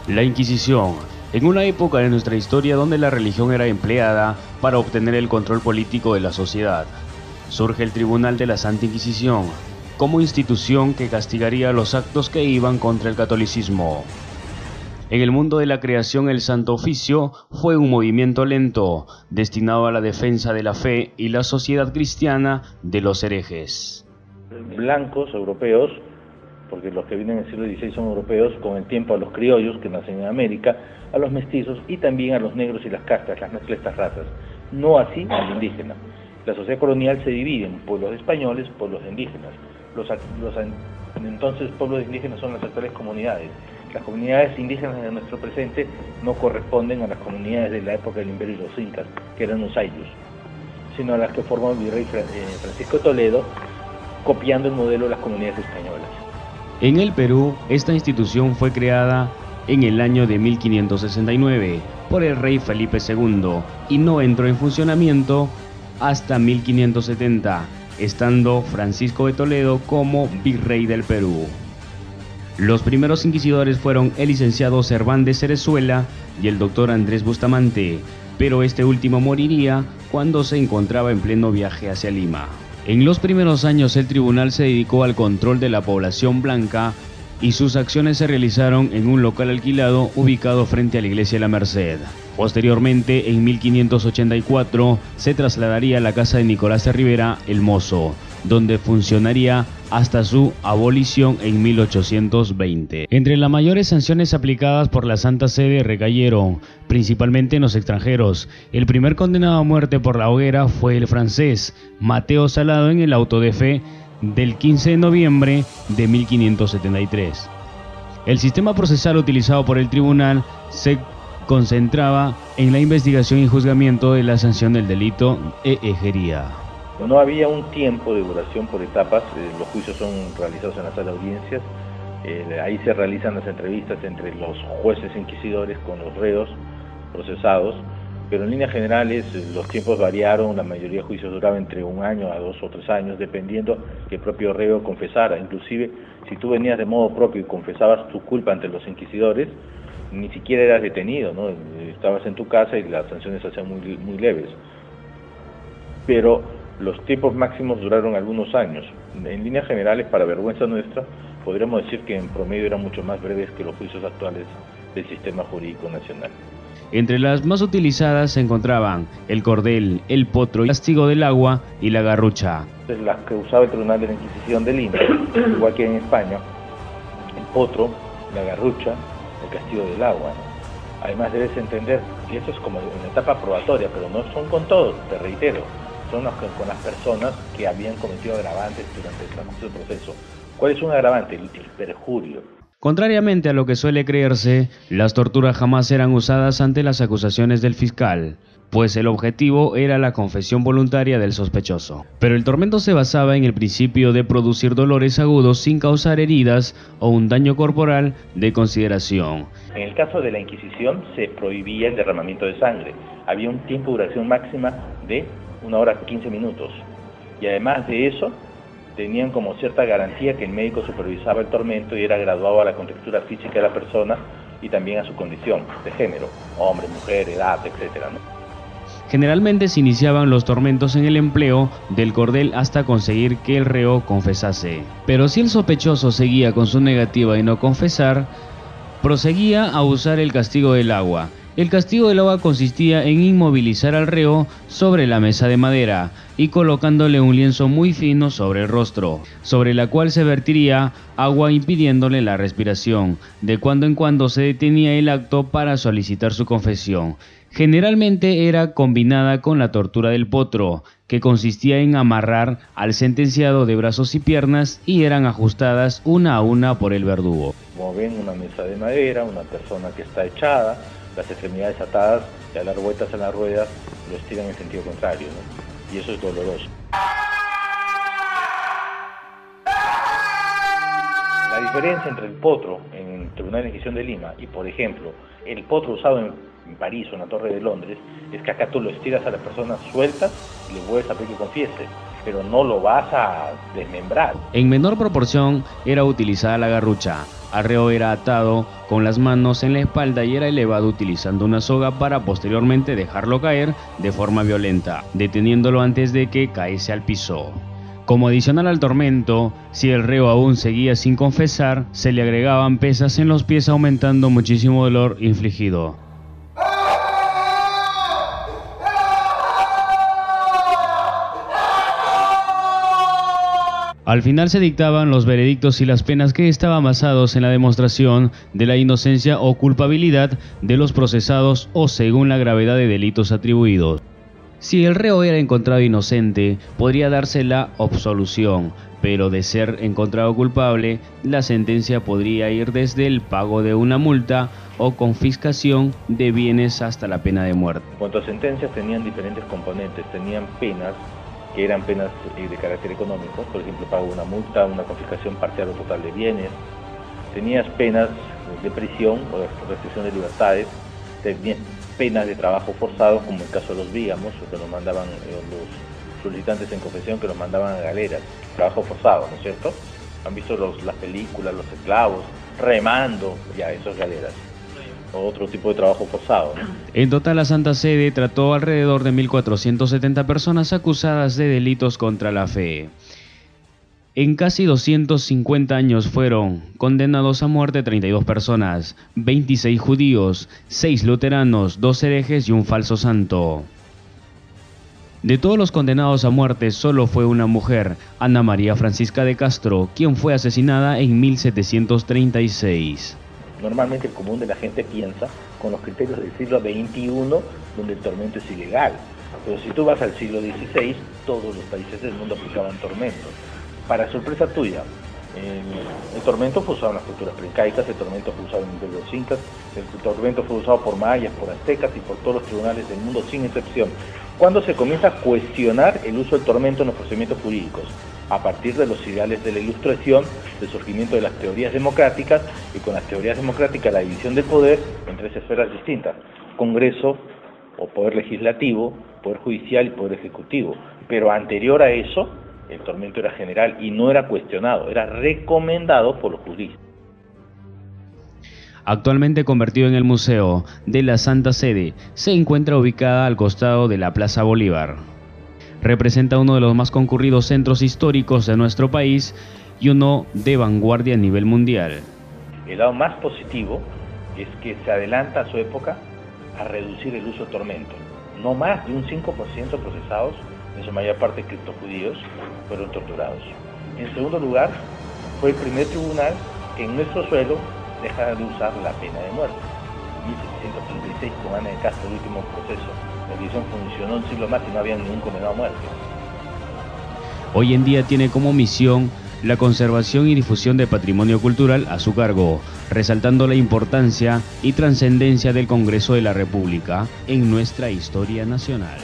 La Inquisición, en una época de nuestra historia donde la religión era empleada para obtener el control político de la sociedad, surge el Tribunal de la Santa Inquisición, como institución que castigaría los actos que iban contra el catolicismo. En el mundo de la creación, el Santo Oficio fue un movimiento lento, destinado a la defensa de la fe y la sociedad cristiana de los herejes. Blancos europeos, porque los que vienen en el siglo XVI son europeos, con el tiempo a los criollos que nacen en América, a los mestizos y también a los negros y las castas, las mezclas de estas razas, no así al indígena. La sociedad colonial se divide en pueblos españoles, pueblos indígenas. Entonces pueblos indígenas son las actuales comunidades. Las comunidades indígenas de nuestro presente no corresponden a las comunidades de la época del Imperio y los incas, que eran los ayllus, sino a las que formó el virrey Francisco de Toledo, copiando el modelo de las comunidades españolas. En el Perú, esta institución fue creada en el año de 1569 por el rey Felipe II y no entró en funcionamiento hasta 1570, estando Francisco de Toledo como virrey del Perú. Los primeros inquisidores fueron el licenciado Cervantes Cerezuela y el doctor Andrés Bustamante, pero este último moriría cuando se encontraba en pleno viaje hacia Lima. En los primeros años el tribunal se dedicó al control de la población blanca y sus acciones se realizaron en un local alquilado ubicado frente a la iglesia de la Merced. Posteriormente, en 1584, se trasladaría a la casa de Nicolás de Rivera, el Mozo, donde funcionaría hasta su abolición en 1820. Entre las mayores sanciones aplicadas por la Santa Sede recayeron principalmente en los extranjeros. El primer condenado a muerte por la hoguera fue el francés Mateo Salado en el auto de fe del 15 de noviembre de 1573. El sistema procesal utilizado por el tribunal se concentraba en la investigación y juzgamiento de la sanción del delito e herejías. No había un tiempo de duración por etapas, los juicios son realizados en la sala de audiencias, ahí se realizan las entrevistas entre los jueces inquisidores con los reos procesados, pero en líneas generales los tiempos variaron, la mayoría de juicios duraba entre 1 año a 2 o 3 años, dependiendo que el propio reo confesara. Inclusive, si tú venías de modo propio y confesabas tu culpa ante los inquisidores, ni siquiera eras detenido, ¿no? Estabas en tu casa y las sanciones se hacían muy leves. Pero los tiempos máximos duraron algunos años. En líneas generales, para vergüenza nuestra, podríamos decir que en promedio eran mucho más breves que los juicios actuales del sistema jurídico nacional. Entre las más utilizadas se encontraban el cordel, el potro, el castigo del agua y la garrucha. Las que usaba el Tribunal de la Inquisición de Lima, igual que en España, el potro, la garrucha, el castigo del agua, ¿no? Además debes entender, y esto es como una etapa probatoria, pero no son con todos, te reitero, son con las personas que habían cometido agravantes durante el transcurso del proceso. ¿Cuál es un agravante? El perjurio. Contrariamente a lo que suele creerse, las torturas jamás eran usadas ante las acusaciones del fiscal, pues el objetivo era la confesión voluntaria del sospechoso. Pero el tormento se basaba en el principio de producir dolores agudos sin causar heridas o un daño corporal de consideración. En el caso de la Inquisición se prohibía el derramamiento de sangre. Había un tiempo de duración máxima de 1 hora 15 minutos. Y además de eso, tenían como cierta garantía que el médico supervisaba el tormento y era graduado a la contextura física de la persona y también a su condición de género, hombre, mujer, edad, etc., ¿no? Generalmente se iniciaban los tormentos en el empleo del cordel hasta conseguir que el reo confesase. Pero si el sospechoso seguía con su negativa de no confesar, proseguía a usar el castigo del agua. El castigo del agua consistía en inmovilizar al reo sobre la mesa de madera y colocándole un lienzo muy fino sobre el rostro, sobre la cual se vertiría agua impidiéndole la respiración. De cuando en cuando se detenía el acto para solicitar su confesión. Generalmente era combinada con la tortura del potro, que consistía en amarrar al sentenciado de brazos y piernas y eran ajustadas una a una por el verdugo. Como ven, una mesa de madera, una persona que está echada, las extremidades atadas y al dar vueltas en las ruedas lo estiran en sentido contrario, ¿no? Y eso es doloroso. La diferencia entre el potro en el Tribunal de Inquisición de Lima y, por ejemplo, el potro usado en París o en la Torre de Londres, es que acá tú lo estiras a la persona suelta y le vuelves a pedir que confiese, pero no lo vas a desmembrar. En menor proporción era utilizada la garrucha, Al reo era atado con las manos en la espalda y era elevado utilizando una soga para posteriormente dejarlo caer de forma violenta, deteniéndolo antes de que caese al piso. Como adicional al tormento, si el reo aún seguía sin confesar, se le agregaban pesas en los pies aumentando muchísimo dolor infligido. Al final se dictaban los veredictos y las penas que estaban basados en la demostración de la inocencia o culpabilidad de los procesados o según la gravedad de delitos atribuidos. Si el reo era encontrado inocente, podría darse la absolución, pero de ser encontrado culpable, la sentencia podría ir desde el pago de una multa o confiscación de bienes hasta la pena de muerte. En cuanto a sentencias, tenían diferentes componentes, tenían penas que eran penas de carácter económico, por ejemplo, pago de una multa, una confiscación parcial o total de bienes. Tenías penas de prisión o de restricción de libertades, tenías penas de trabajo forzado, como el caso de los vígamos, que nos mandaban los solicitantes en confesión, que nos mandaban a galeras, trabajo forzado, ¿no es cierto? Han visto las películas, los esclavos, remando, ya, eso es galeras. O otro tipo de trabajo forzado, ¿no? En total, la Santa Sede trató alrededor de 1.470 personas acusadas de delitos contra la fe. En casi 250 años fueron condenados a muerte 32 personas, 26 judíos, 6 luteranos, 2 herejes y un falso santo. De todos los condenados a muerte, solo fue una mujer, Ana María Francisca de Castro, quien fue asesinada en 1736. Normalmente el común de la gente piensa con los criterios del siglo XXI, donde el tormento es ilegal. Pero si tú vas al siglo XVI, todos los países del mundo aplicaban tormentos. Para sorpresa tuya, el tormento fue usado en las culturas preincáicas, el tormento fue usado en el Imperio de los incas, el tormento fue usado por mayas, por aztecas y por todos los tribunales del mundo sin excepción. ¿Cuándo se comienza a cuestionar el uso del tormento en los procedimientos jurídicos? A partir de los ideales de la Ilustración, del surgimiento de las teorías democráticas, y con las teorías democráticas la división del poder en 3 esferas distintas: Congreso o Poder Legislativo, Poder Judicial y Poder Ejecutivo. Pero anterior a eso, el tormento era general y no era cuestionado, era recomendado por los juristas. Actualmente convertido en el Museo de la Santa Sede, se encuentra ubicada al costado de la Plaza Bolívar. Representa uno de los más concurridos centros históricos de nuestro país y uno de vanguardia a nivel mundial. El lado más positivo es que se adelanta a su época a reducir el uso de tormento. No más de un 5% procesados, en su mayor parte criptojudíos, fueron torturados. En segundo lugar, fue el primer tribunal que en nuestro suelo deja de usar la pena de muerte. En 1736, con Ana de Castro, el último proceso, la división funcionó un siglo más y no había ningún condenado a muerte. Hoy en día tiene como misión la conservación y difusión de patrimonio cultural a su cargo, resaltando la importancia y trascendencia del Congreso de la República en nuestra historia nacional.